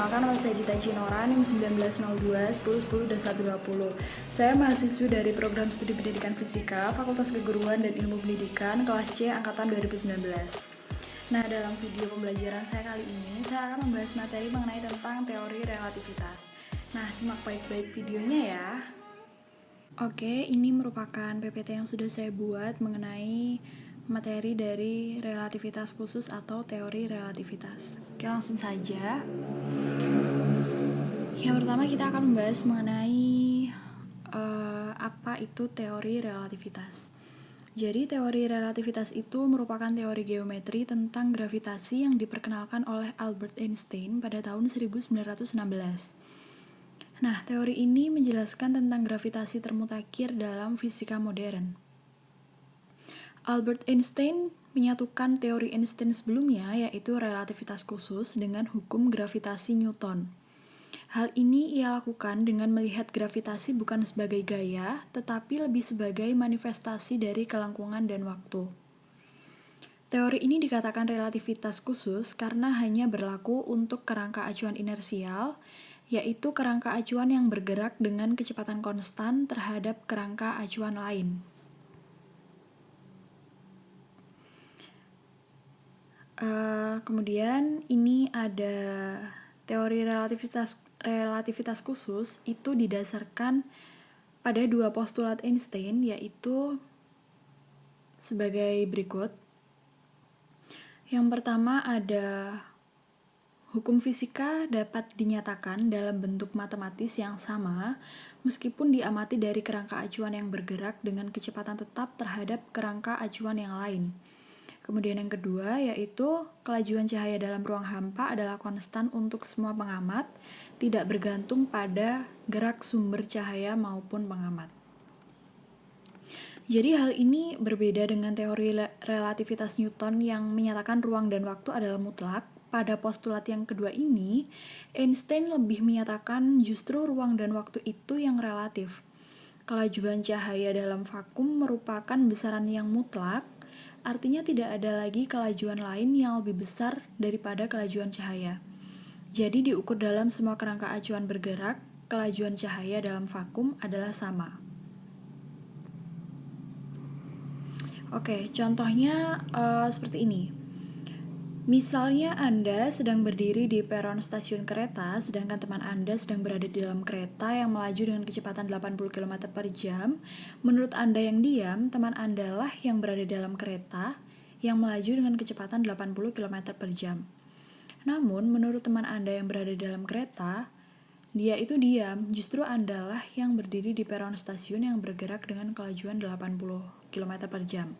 Perkenalkan, nama saya Dita Cinora, NIM 1902 1010 dan 120. Saya mahasiswi dari Program Studi Pendidikan Fisika, Fakultas Keguruan dan Ilmu Pendidikan, kelas C, Angkatan 2019. Nah, dalam video pembelajaran saya kali ini, saya akan membahas materi mengenai tentang teori relativitas. Nah, simak baik-baik videonya ya. Oke, ini merupakan PPT yang sudah saya buat mengenai materi dari relativitas khusus atau teori relativitas. Oke, langsung saja. Yang pertama kita akan membahas mengenai apa itu teori relativitas. Jadi teori relativitas itu merupakan teori geometri tentang gravitasi yang diperkenalkan oleh Albert Einstein pada tahun 1916. Nah, teori ini menjelaskan tentang gravitasi termutakhir dalam fisika modern. Albert Einstein menyatukan teori Einstein sebelumnya, yaitu relativitas khusus, dengan hukum gravitasi Newton. Hal ini ia lakukan dengan melihat gravitasi bukan sebagai gaya, tetapi lebih sebagai manifestasi dari kelangkungan dan waktu. Teori ini dikatakan relativitas khusus karena hanya berlaku untuk kerangka acuan inersial, yaitu kerangka acuan yang bergerak dengan kecepatan konstan terhadap kerangka acuan lain. Kemudian ini ada teori relativitas khusus itu didasarkan pada dua postulat Einstein, yaitu sebagai berikut. Yang pertama ada hukum fisika dapat dinyatakan dalam bentuk matematis yang sama meskipun diamati dari kerangka acuan yang bergerak dengan kecepatan tetap terhadap kerangka acuan yang lain. Kemudian yang kedua yaitu kelajuan cahaya dalam ruang hampa adalah konstan untuk semua pengamat, tidak bergantung pada gerak sumber cahaya maupun pengamat. Jadi hal ini berbeda dengan teori relativitas Newton yang menyatakan ruang dan waktu adalah mutlak. Pada postulat yang kedua ini, Einstein lebih menyatakan justru ruang dan waktu itu yang relatif. Kelajuan cahaya dalam vakum merupakan besaran yang mutlak, artinya tidak ada lagi kelajuan lain yang lebih besar daripada kelajuan cahaya. Jadi diukur dalam semua kerangka acuan bergerak, kelajuan cahaya dalam vakum adalah sama. Oke, contohnya seperti ini. Misalnya Anda sedang berdiri di peron stasiun kereta, sedangkan teman Anda sedang berada di dalam kereta yang melaju dengan kecepatan 80 km per jam. Menurut Anda yang diam, teman Anda lah yang berada di dalam kereta yang melaju dengan kecepatan 80 km per jam. Namun, menurut teman Anda yang berada di dalam kereta, dia itu diam, justru Anda lah yang berdiri di peron stasiun yang bergerak dengan kelajuan 80 km per jam.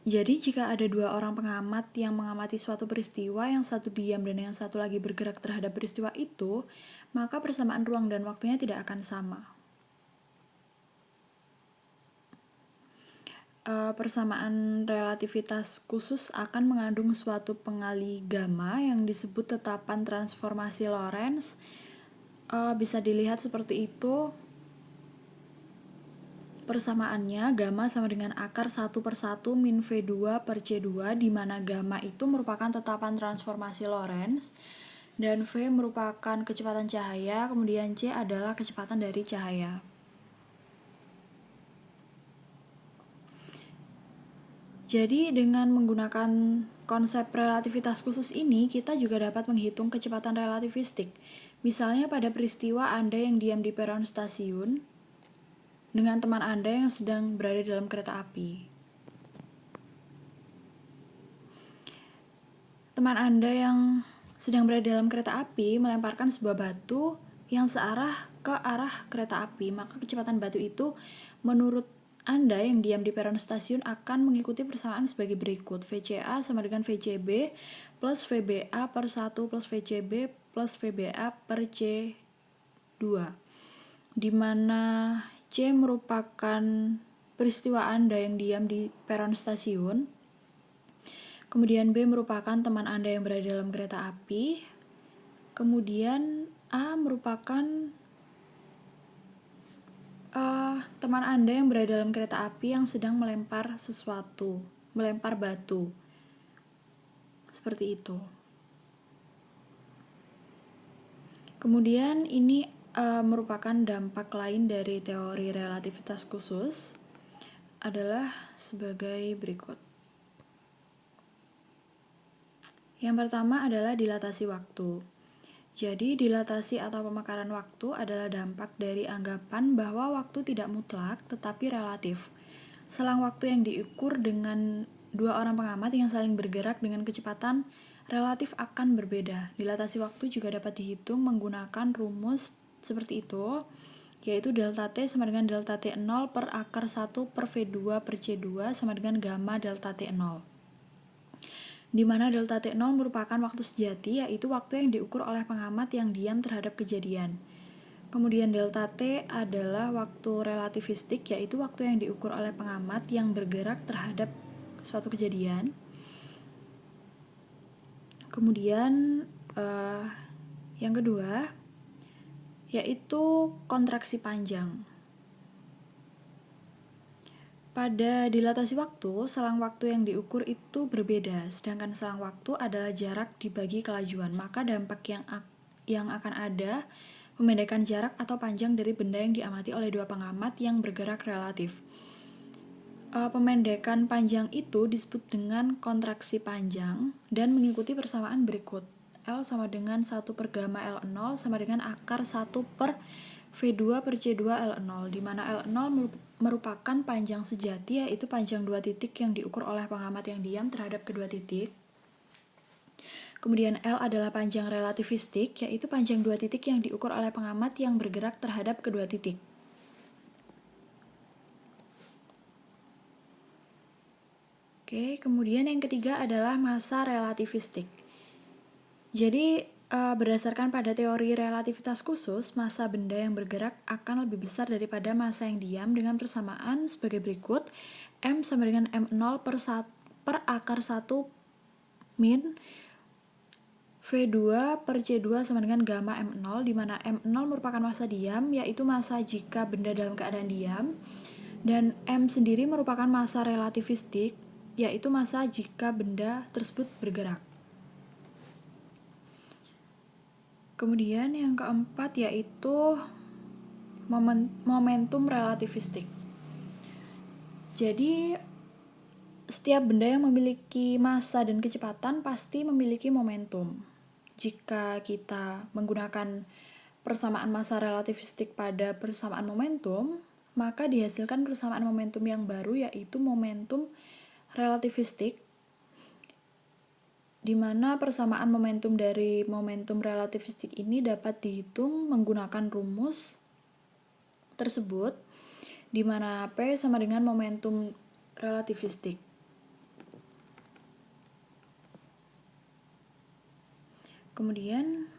Jadi jika ada dua orang pengamat yang mengamati suatu peristiwa, yang satu diam dan yang satu lagi bergerak terhadap peristiwa itu, maka persamaan ruang dan waktunya tidak akan sama. Persamaan relativitas khusus akan mengandung suatu pengali gamma yang disebut tetapan transformasi Lorentz. Bisa dilihat seperti itu. Persamaannya gamma sama dengan akar 1/1 min V2 per C2, di mana gamma itu merupakan tetapan transformasi Lorentz dan V merupakan kecepatan cahaya, kemudian C adalah kecepatan dari cahaya. Jadi dengan menggunakan konsep relativitas khusus ini, kita juga dapat menghitung kecepatan relativistik. Misalnya pada peristiwa Anda yang diam di peron stasiun dengan teman Anda yang sedang berada dalam kereta api. Teman Anda yang sedang berada dalam kereta api melemparkan sebuah batu yang searah ke arah kereta api, maka kecepatan batu itu menurut Anda yang diam di peron stasiun akan mengikuti persamaan sebagai berikut. VCA sama dengan VCB plus VBA per 1 plus VCB plus VBA per C2, di mana C merupakan peristiwa Anda yang diam di peron stasiun. Kemudian B merupakan teman Anda yang berada dalam kereta api. Kemudian A merupakan teman Anda yang berada dalam kereta api yang sedang melempar sesuatu, melempar batu. Seperti itu. Kemudian ini merupakan dampak lain dari teori relativitas khusus adalah sebagai berikut. Yang pertama adalah dilatasi waktu. Jadi, dilatasi atau pemekaran waktu adalah dampak dari anggapan bahwa waktu tidak mutlak tetapi relatif. Selang waktu yang diukur dengan dua orang pengamat yang saling bergerak dengan kecepatan relatif akan berbeda. Dilatasi waktu juga dapat dihitung menggunakan rumus seperti itu, yaitu delta T sama dengan delta T0 per akar 1 per V2 per C2 sama dengan gamma delta T0. Di mana delta T0 merupakan waktu sejati, yaitu waktu yang diukur oleh pengamat yang diam terhadap kejadian. Kemudian delta T adalah waktu relativistik, yaitu waktu yang diukur oleh pengamat yang bergerak terhadap suatu kejadian. Kemudian yang kedua yaitu kontraksi panjang. Pada dilatasi waktu, selang waktu yang diukur itu berbeda, sedangkan selang waktu adalah jarak dibagi kelajuan. Maka dampak yang akan ada memendekkan jarak atau panjang dari benda yang diamati oleh dua pengamat yang bergerak relatif. Pemendekan panjang itu disebut dengan kontraksi panjang dan mengikuti persamaan berikut. L sama dengan 1 per gamma L0 sama dengan akar 1 per V2 per C2 L0, di mana L0 merupakan panjang sejati, yaitu panjang dua titik yang diukur oleh pengamat yang diam terhadap kedua titik. Kemudian L adalah panjang relativistik, yaitu panjang dua titik yang diukur oleh pengamat yang bergerak terhadap kedua titik. Oke, kemudian yang ketiga adalah massa relativistik. Jadi, berdasarkan pada teori relativitas khusus, massa benda yang bergerak akan lebih besar daripada massa yang diam dengan persamaan sebagai berikut. M sama dengan M0 per akar 1 min V2 per C2 sama dengan gamma M0, di mana M0 merupakan massa diam, yaitu massa jika benda dalam keadaan diam, dan M sendiri merupakan massa relativistik, yaitu massa jika benda tersebut bergerak. Kemudian yang keempat yaitu momentum relativistik. Jadi, setiap benda yang memiliki massa dan kecepatan pasti memiliki momentum. Jika kita menggunakan persamaan massa relativistik pada persamaan momentum, maka dihasilkan persamaan momentum yang baru, yaitu momentum relativistik, di mana persamaan momentum dari momentum relativistik ini dapat dihitung menggunakan rumus tersebut, di mana P sama dengan momentum relativistik. Kemudian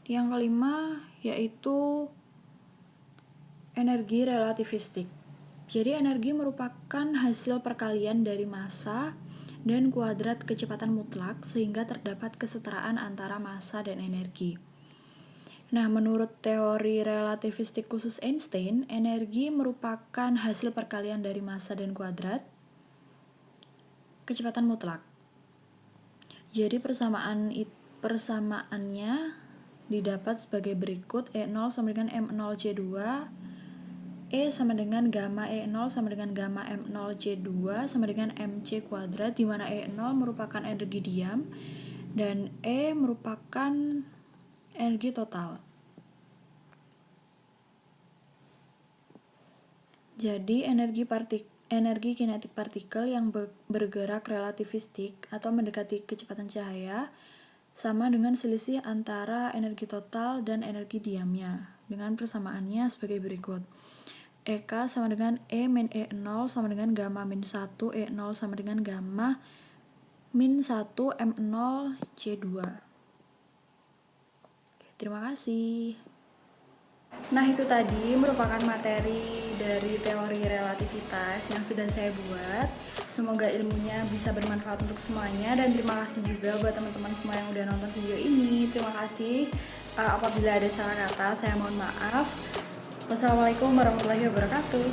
yang kelima yaitu energi relativistik. Jadi energi merupakan hasil perkalian dari massa dan kuadrat kecepatan mutlak, sehingga terdapat kesetaraan antara massa dan energi. Nah, menurut teori relativistik khusus Einstein, energi merupakan hasil perkalian dari massa dan kuadrat kecepatan mutlak. Jadi persamaannya didapat sebagai berikut: E0 sama dengan M0C2, E sama dengan gamma E0 sama dengan gamma M0C2 sama dengan MC kuadrat, di mana E0 merupakan energi diam dan E merupakan energi total. Jadi energi kinetik partikel yang bergerak relativistik atau mendekati kecepatan cahaya sama dengan selisih antara energi total dan energi diamnya, dengan persamaannya sebagai berikut: EK sama dengan E min E0 sama dengan gamma min 1 E0 sama dengan gamma min 1 M0 C2. Terima kasih. Nah, itu tadi merupakan materi dari teori relativitas yang sudah saya buat. Semoga ilmunya bisa bermanfaat untuk semuanya, dan terima kasih juga buat teman-teman semua yang udah nonton video ini. Terima kasih. Apabila ada salah kata, saya mohon maaf. Wassalamualaikum warahmatullahi wabarakatuh.